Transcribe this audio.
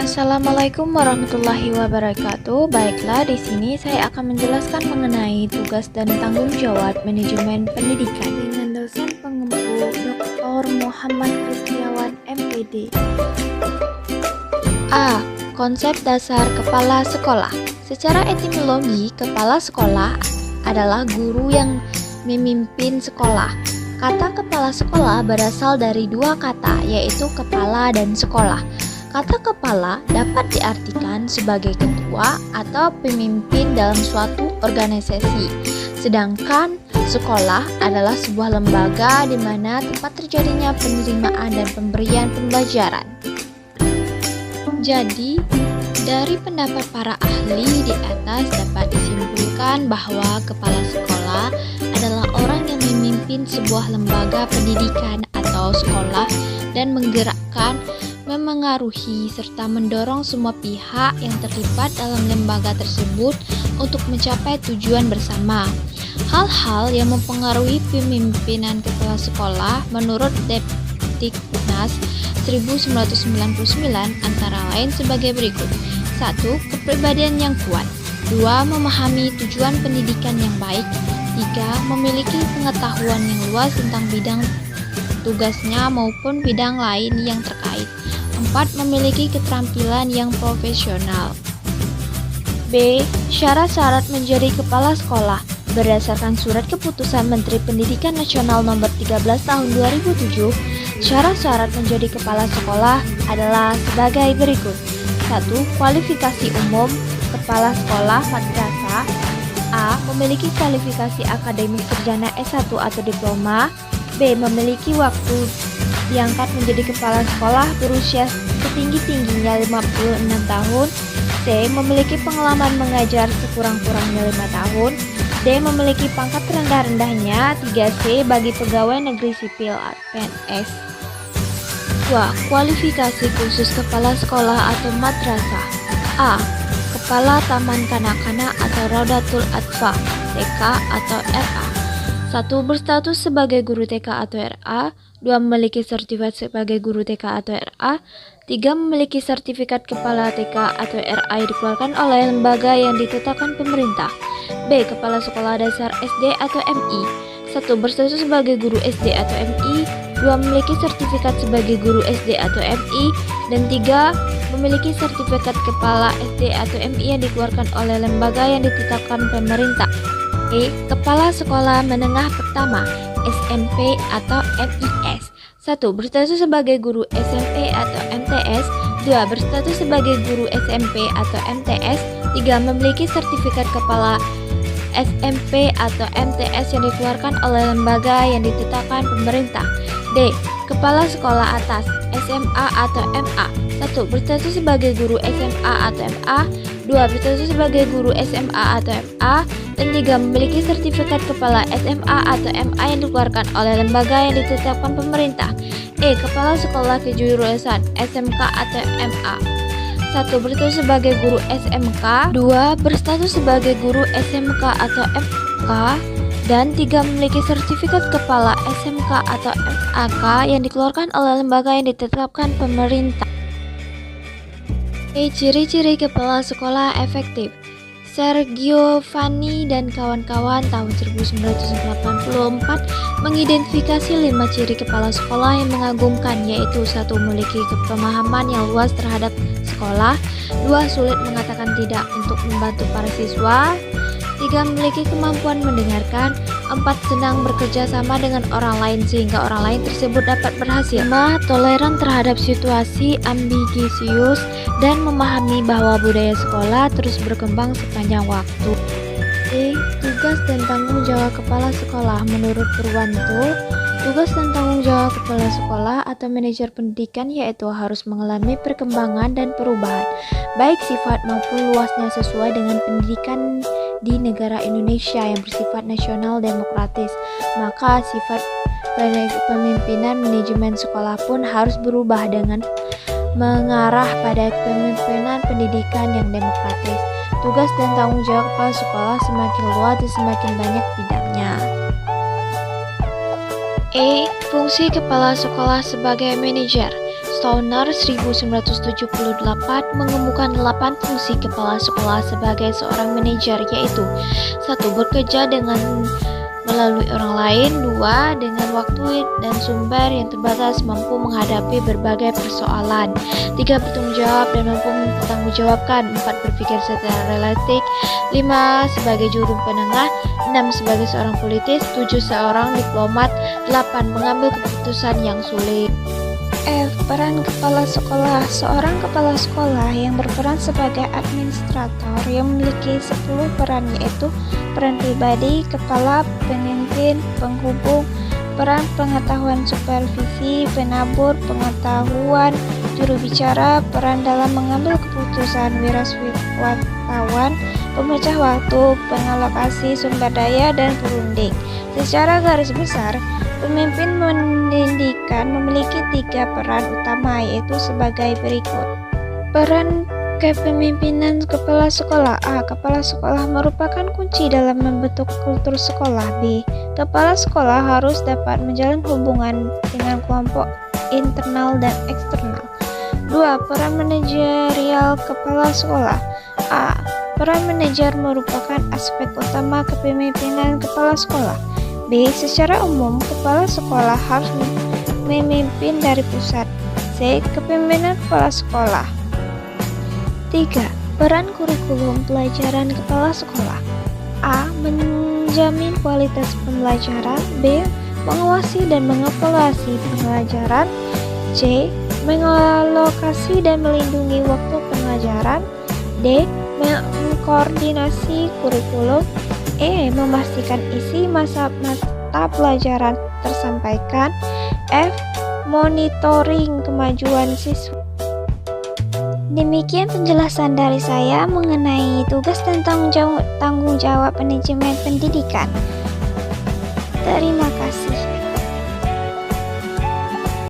Assalamualaikum warahmatullahi wabarakatuh. Baiklah, di sini saya akan menjelaskan mengenai tugas dan tanggung jawab manajemen pendidikan dengan dosen pengempu Dr. Muhammad Kristiawan MPD. A. Konsep dasar kepala sekolah. Secara etimologi, kepala sekolah adalah guru yang memimpin sekolah. Kata kepala sekolah berasal dari dua kata, yaitu kepala dan sekolah. Kata kepala dapat diartikan sebagai ketua atau pemimpin dalam suatu organisasi. Sedangkan sekolah adalah sebuah lembaga di mana tempat terjadinya penerimaan dan pemberian pembelajaran. Jadi, dari pendapat para ahli di atas dapat disimpulkan bahwa kepala sekolah adalah orang yang memimpin sebuah lembaga pendidikan atau sekolah dan menggerakkan, memengaruhi, serta mendorong semua pihak yang terlibat dalam lembaga tersebut untuk mencapai tujuan bersama. Hal-hal yang mempengaruhi pemimpinan kepala sekolah menurut Depdiknas 1999 antara lain sebagai berikut. 1. Kepribadian yang kuat. 2. Memahami tujuan pendidikan yang baik. 3. Memiliki pengetahuan yang luas tentang bidang tugasnya maupun bidang lain yang terkait. 4. Memiliki keterampilan yang profesional. B. Syarat-syarat menjadi kepala sekolah. Berdasarkan Surat Keputusan Menteri Pendidikan Nasional Nomor 13 Tahun 2007, syarat-syarat menjadi kepala sekolah adalah sebagai berikut. 1. Kualifikasi umum kepala sekolah madrasah. A. Memiliki kualifikasi akademik sarjana S1 atau diploma. B. Memiliki waktu diangkat menjadi kepala sekolah berusia setinggi-tingginya 56 tahun. C. Memiliki pengalaman mengajar sekurang-kurangnya 5 tahun. D. Memiliki pangkat rendah-rendahnya 3C bagi pegawai negeri sipil PNS. 2. Kualifikasi khusus kepala sekolah atau madrasah. A. Kepala Taman Kanak-kanak atau Raudatul Atfal TK atau RA. 1. Berstatus sebagai guru TK atau RA. 2. Memiliki sertifikat sebagai guru TK atau RA. 3. Memiliki sertifikat kepala TK atau RA yang dikeluarkan oleh lembaga yang ditetapkan pemerintah. B. Kepala sekolah dasar SD atau MI. 1. Berstatus sebagai guru SD atau MI. 2. Memiliki sertifikat sebagai guru SD atau MI. Dan 3. Memiliki sertifikat kepala SD atau MI yang dikeluarkan oleh lembaga yang ditetapkan pemerintah. E. Kepala Sekolah Menengah Pertama SMP atau MIS. 1. Berstatus sebagai guru SMP atau MTS. 2. Berstatus sebagai guru SMP atau MTS. 3. Memiliki sertifikat kepala SMP atau MTS yang dikeluarkan oleh lembaga yang ditetapkan pemerintah. D. Kepala Sekolah Atas SMA atau MA. 1. Berstatus sebagai guru SMA atau MA. 2. Berstatus sebagai guru SMA atau MA. Dan 3. Memiliki sertifikat kepala SMA atau MA yang dikeluarkan oleh lembaga yang ditetapkan pemerintah. E. Kepala Sekolah Kejuruan SMK atau MA. 1. Berstatus sebagai guru SMK. 2. Berstatus sebagai guru SMK atau MK. Dan 3. Memiliki sertifikat kepala SMK atau MAK yang dikeluarkan oleh lembaga yang ditetapkan pemerintah. Ciri-ciri kepala sekolah efektif. Sergio Vanni dan kawan-kawan tahun 1984 mengidentifikasi 5 ciri kepala sekolah yang mengagumkan, yaitu 1. Memiliki pemahaman yang luas terhadap sekolah. 2. Sulit mengatakan tidak untuk membantu para siswa. 3. Memiliki kemampuan mendengarkan. 4. Senang bekerja sama dengan orang lain sehingga orang lain tersebut dapat berhasil. 5. Toleran terhadap situasi ambisius dan memahami bahwa budaya sekolah terus berkembang sepanjang waktu. E. Tugas dan tanggung jawab kepala sekolah. Menurut Purwanto, tugas dan tanggung jawab kepala sekolah atau manajer pendidikan yaitu harus mengalami perkembangan dan perubahan, baik sifat maupun luasnya sesuai dengan pendidikan di negara Indonesia yang bersifat nasional demokratis. Maka sifat pemimpinan manajemen sekolah pun harus berubah dengan mengarah pada kepemimpinan pendidikan yang demokratis. Tugas dan tanggung jawab kepala sekolah semakin luas dan semakin banyak bidangnya. E. Fungsi kepala sekolah sebagai manajer. Stauner 1978 mengemukakan 8 fungsi kepala sekolah sebagai seorang manajer, yaitu 1. Bekerja dengan melalui orang lain. 2. Dengan waktu dan sumber yang terbatas mampu menghadapi berbagai persoalan. 3. Bertanggung jawab dan mampu mempertanggungjawabkan. 4. Berpikir secara relatif. 5. Sebagai juru penengah. 6. Sebagai seorang politis. 7. Seorang diplomat. 8. Mengambil keputusan yang sulit. F. Peran kepala sekolah. Seorang kepala sekolah yang berperan sebagai administrator yang memiliki 10 peran, yaitu peran pribadi, kepala, pemimpin, penghubung, peran pengetahuan supervisi, penabur pengetahuan, juru bicara, peran dalam mengambil keputusan, wirausahawan, pemecah waktu, pengalokasi sumber daya, dan perunding. Secara garis besar, pemimpin pendidikan memiliki 3 peran utama, yaitu sebagai berikut. Peran kepemimpinan kepala sekolah. A. Kepala sekolah merupakan kunci dalam membentuk kultur sekolah. B. Kepala sekolah harus dapat menjalin hubungan dengan kelompok internal dan eksternal. 2. Peran manajerial kepala sekolah. A. Peran manajer merupakan aspek utama kepemimpinan kepala sekolah. B. Secara umum, kepala sekolah harus memimpin dari pusat. C. Kepemimpinan kepala sekolah. 3. Peran kurikulum pelajaran kepala sekolah. A. Menjamin kualitas pembelajaran. B. Mengawasi dan mengevaluasi pembelajaran. C. Mengalokasi dan melindungi waktu pembelajaran. D. Mengkoordinasi kurikulum. E. Memastikan isi mata pelajaran tersampaikan. F. Monitoring kemajuan siswa. Demikian penjelasan dari saya mengenai tugas dan tanggung jawab manajemen pendidikan. Terima